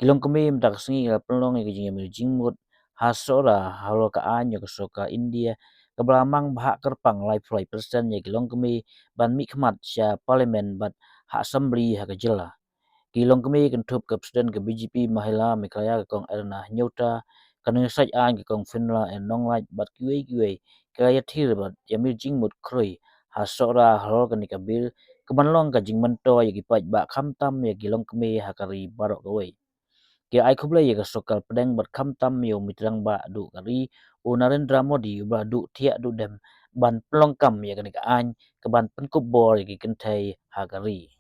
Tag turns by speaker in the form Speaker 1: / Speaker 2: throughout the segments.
Speaker 1: Longkmie mtak sengi la pelong ke jing jingmut ha Sohra halo ka anyo ke soka India ke belamang bahak kerpang lai pulai persen ya Longkmie ban mi khmat sya parlimen bat ha assembly ha ke jela. Longkmie kentup ke presiden ke BJP Mahila Mekraya ke kong Erna Nyota kaneng sai an ke kong Finla en nonglai bat kiwe kaya thir bat yamir jingmut kroi ha Sohra halo ke nikabil kebanlong ka jingmento ya paj ba khamtam ya Longkmie ha kari barok kawai. Ai Khublei ya sokal pedang berkham tam yo mitrang ba du kari u Narendra Modi ba du thia du dem ban pelongkam ya kan an ke ban penkub bor ya Kynthei ha kari.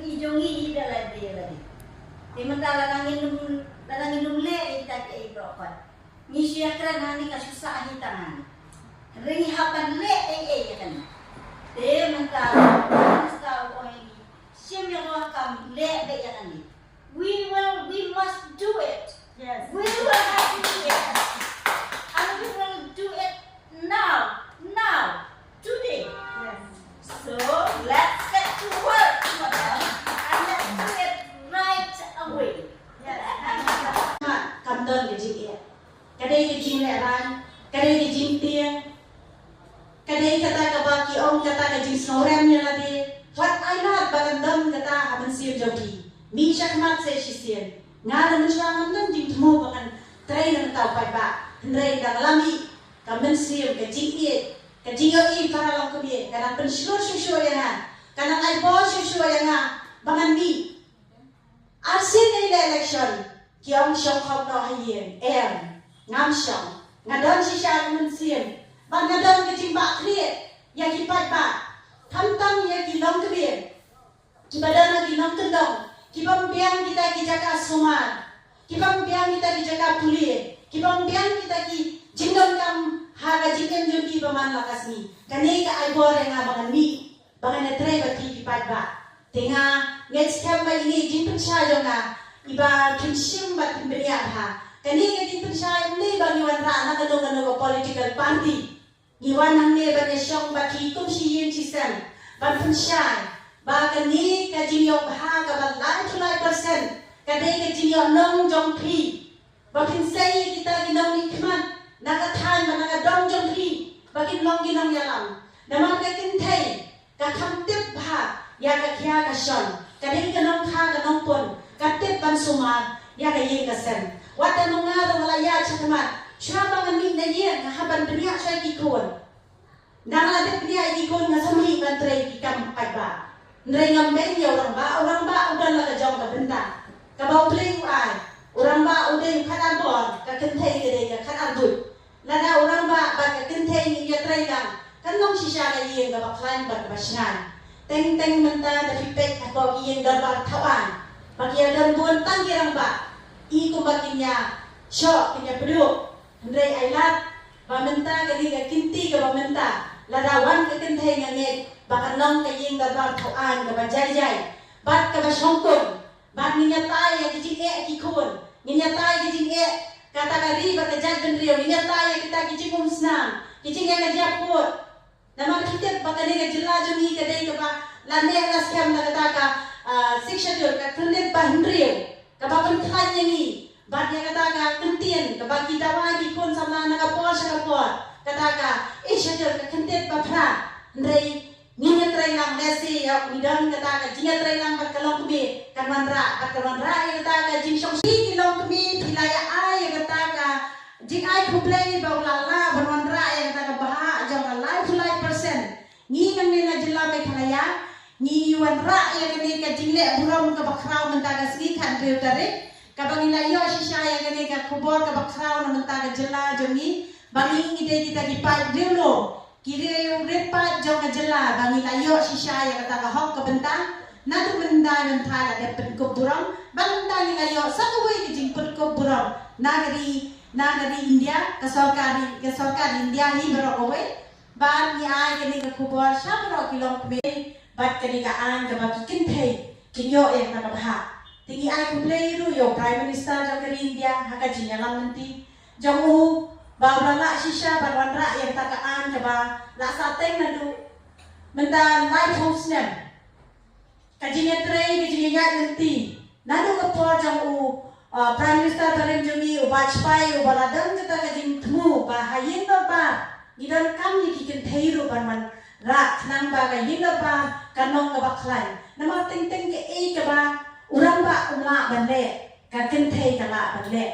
Speaker 2: Ijongi ida la dia la di. Sementara nangin lum le ita ke ibrokan. Ni syakra nani ka susah hitangan. Ringi hapan le ya kan. Sementara stau ko ini. Sim yang wakam le ya kan. We must do it. Yes. We will have to do it. And we will do it now, today. Yes. So let's get to work, madam, and let's do it right away. Yes. Cầm đơn cái gì vậy? Cái đây cái gì lại ran? Cái đây cái gì tiền? Cái đây kata kabaki om kata cái gì Sohra như là đi. What I not bagandam kata aman siap jogi. Mi syakmat saya sisian. Ngada mencuangan dan jing temu bahkan train yang tahu pai ba. Hendrai dah lami. Kamen siap ke jing iet. Ke jing i para Longkmie. Karena pensyur syusur yang ha. Karena ai bos syusur yang ha. Bahkan mi. Asin ini election. Kiong syong khom no hayen. Ngam syong. Ngadon sisya kamen siap. Bahkan ngadon ke jing bak kriet. Ya ki pai ba. Tham ya ki Longkmie. Ki badan lagi nam tendong. Kibang biang kita ki jaga suman, kibang biang kita ki jaga pulie, kibang biang kita ki jinggon kam haga jinggon jom ki paman lakas ni. Kani ka ay bore nga bangan mi, bangan na tray ba ki ba. Tinga ngets kam ba ini jing pensya jo nga iba kinsim ba timberiya ha. Kani ka jing pensya ni bang iwan ra na kano political party. Iwan nang ne ba ne syong ba ki kum si yin si sem ban pensya. Bahkan ni kajinyo bahaga balai tulai persen kadai kajinyo nong jong pi bakin say kita ginong nikmat nakathan managa dong jong pi bakin long ginong yalam namar ka Kynthei ka khamtip bha ya ka khya ka shon kadai kanong kha kanong pon katip ban sumar ya ka yin ka sen wata nonga do wala ya chakmat shaba ngami na yen haban bniya shay ki kon nangala de bniya ki kon ngasami ban tray ki kam ba. Nrai ngamben ya orang ba udah lah kejauh ke bentang. Kabau beli ai, orang ba udah yang kan arbor, ke Kynthei ke dia kan arbut. Lada orang ba ke Kynthei ni dia terang, kan long sisa ke yang ke baklan ber kebasingan. Teng mentah dari pek atau yang darbar tawan. Bagi ada buan tang kirang ba, I kumbakinya syok kinya peduk. Nrai ailat, ba mentah ke dia Kynthei ke ba mentah. Ladawan ke Kynthei ngangit. Bahkan long ke ying darbar tawan ke banjai bat ke basongkon bat ninyatai ya kijing ki kun ninyatai kijing kata kari bat jaj benrio ninyatai kita kijing umsnam kijing yang japut nama kita bakane ke jela jumi ke dei ke ba lane las kam na kata ka shiksha jur ka kundet bahndrio ke ba pen khan yangi bat ya kata ka kentien ke ba kita wa ki kun sama na ka por sa ka por kata ka shajur ka kundet ba phra ndrei Ninya terang nasi ya midang kata ka jinga terang bat Longkmie kan mandra ya kata ka jing song si Longkmie hilaya ai ya kata ka jing ai Khublei ba ulala ban mandra ya kata ka baha jang lai persen ni nang ni na jilla me khalaya ni wanra ya kani ka jingle buram ka bakrau menta ka sgi khan re tare ka bangila yo shisha ya kani ka khubor ka bakrau menta ka jilla jomi bangi ide kita di pai dilo kiri yung repat jong ajela bangi layo sisya ya kata ka hok ke bentang natu bendai mentara de penkop burang bantang layo satu way ke jing penkop burang nagari India ke sorkar India ni berokowe ban ni ai ke ni ke kubor syabro Longkmie bat ke ni ka an ke bagi Kynthei kinyo kata bah tingi ai Khublei ru yo prime minister jong India haka jinyalam nanti jong Babra la shisha barwanra yang takaan coba la sateng nadu menta life house nem kajinya tray kajinya nanti nadu ke por jang Prime Minister paling jumi ubachpai ubaladang kita kajing temu bahayin ba idan kam ni Kynthei ru man rak nang ba kayin ba kanong ka baklai nama ting ting ke ke ba urang ba umla banle ka Kynthei ka la banle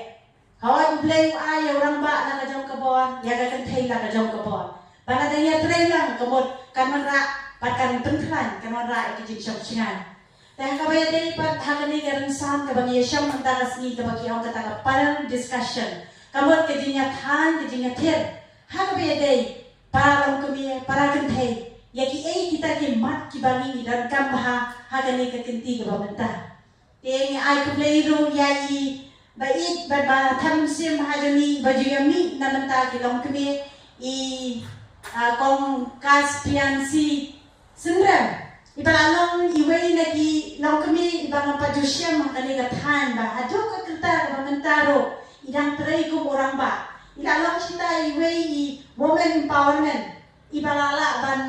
Speaker 2: hawai Khublei ai urang ba na ka jong ka bon ya ka Kynthei la ka jong ka bon bana daya train lang kamot kan man rak patkan pentlan kan man rak ke jing shop singan dan kabaya day pat hakani garan san kabang yesham antara sni kabagi ang kata panel discussion kamot ke jinya than ke jinya ter hakabaya day para Longkmie para Kynthei yaki kita ki mat ki bangi dan kambha hakani ke Kynthei ke bamenta teng ai Khublei ru yai bait ba tham sim hajani bajuyami namenta ki Longkmie i kong kaspiansi sendra ibalalong iway nagi Longkmie ibang pajusyam makani gathan ba ajo ka kita ka mentaro idang tray ko orang ba ilalong sita iway i women empowerment ibalala ban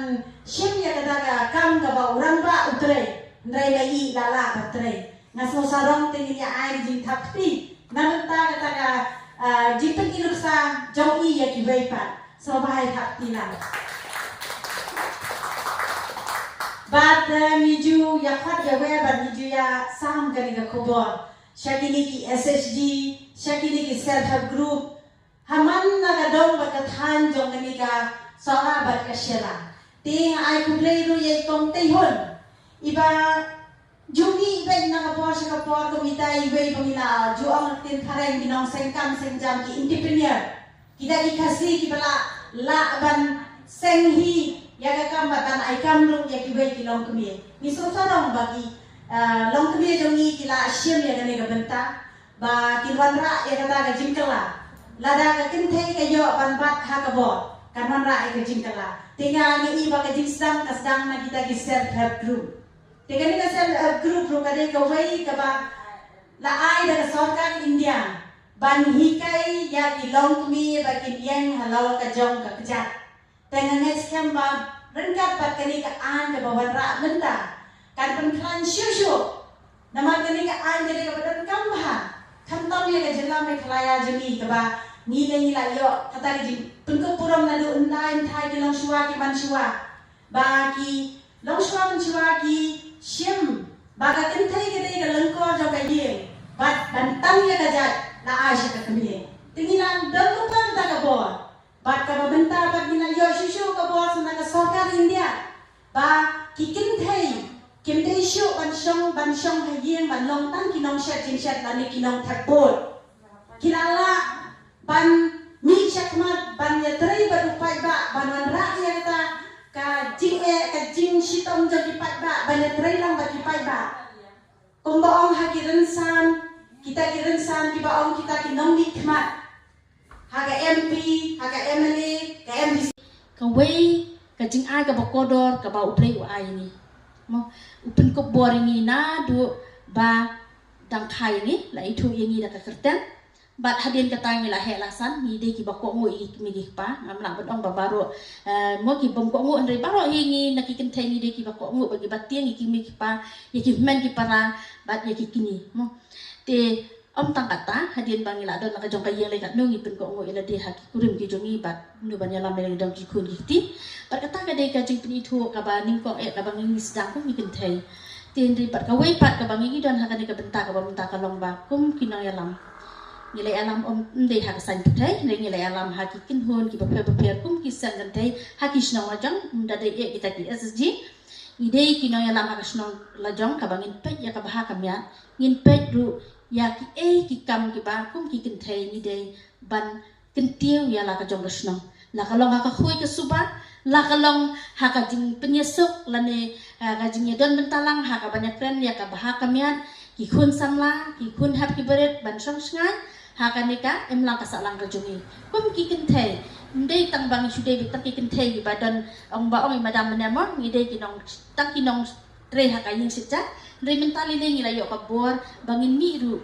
Speaker 2: syem ya kadaga kam ka ba orang ba utray ndray lai lala batray ngaso sarong tingin ya ai jing thapti namenta kadaga jipen iluksa jong i ya kiway pa so bahai thapti la But miju ya khat ya we but miju ya sam kali ka khobor shakini ki SHG shakini ki self help group haman na ka dong ba ka than jong kani ka Sohra ba ka shela ting ai Khublei ru ye kong te hon iba jumi iba na ka por sa ka por ko mita iba pamila ju ang tin thareng binong sengkam sengjam ki entrepreneur kita ki kasi ki bala la ban senghi yaga kam batan ai kam ru ya kibai ki Longkmie ni so sarong bagi Longkmie jongi kila syem ya gane ga benta ba kilwanra ya kata ga jingkala lada ga Kynthei ka yo ban bat ha ka bo kanwanra ai ga jingkala tinga ni iba ga jingsang kasdang na kita ki self help group tinga ni ka self help group ru ka de ka wai ka ba la ai da sarkar India ban hikai ya ki Longkmie ba ki yang halal ka jong ka kejat dengan next kamba rengkat pat kani ka an ka bawan ra menta kan pentran syusyu nama kani ka an jadi ka badan kamba khantam ya ka jilla me khlaya jami ka ba ni le ni la yo kata ji pengko puram na do online thai ki long shua ki man shua ba ki long shua man shua ki syem ba ka Kynthei ka dei ka lengko jo ka ye bat bantang ya ka jat la asha ka kami tinginan dan lupa ta ka bo Bat ka babenta bat gina yo shushu ka bos na ka sarkar India ba ki Kynthei shu ban shong hayeng ban long tang kinong Shet jin Shet lani kinong thakbot kilala ban mi chakmat ban ya trai ba upai ba ban wan ra ya ta ka jing shitom jo ki pai ba ban ya trai lang ba ki pai ba kung baong hakiran san kita kiran san ki baong kita kinong nikmat haga MP, haga MLA, ka MDC. Ka way, ka jing ay ka bakodor, ka ba uplay u ay ni. Mo, upin ko boring ni na do ba dang kai ni, la itu yang ni da ka kerten. Bat hadin ka tang ni la helasan, ni de ki bako ngo i mi gi pa, ngam lang badong ba baro. Mo ki bom ko ngo andre baro hingi na ki Kynthei ni de ki bako ngo bagi batien ki mi ki pa, ya ki men ki para bat ya ki kini. Mo. Te Om tang kata hadin bangila don naka jong kayeng lekat nungi pen ko ngo ila de haki kurim ki jongi bat nu ban yalam le dong ki kun ki bat kata ka de ka jing peni thu ka ba ning ko ka bang ni sedang ko mi Kynthei tin ri pat ka wei pat ka bang ni don haka de ka benta ka benta ka long ba kum kinang yalam nilai alam om de hak san Kynthei nilai alam haki kin hon ki ba pe kum ki san Kynthei haki snong ajang da de e kita ki SSG idei kinang yalam hak snong lajong ka bangin pe ya ka ba ha kam ya ngin pe ru ya ki ki kam ki ba kum ki Kynthei ni de ban kentiu ya la ka jong snong la ka long ka khui ka suba la ka long ha ka jing penyesuk la ne ka jing don bentalang ha ka banyak friend ya ka bah ka mian ki khun samla ki khun hap ki beret ban song sngan ha ka ne ka em lang ka sa lang ka jongi kum ki Kynthei ndei tang bang su de bi tang ki Kynthei bi badan ong ba ong madam ne mo ni de ki nong tang ki nong tre ha ka yin sitja re mentali le ngi la yo ka bor bangin mi ru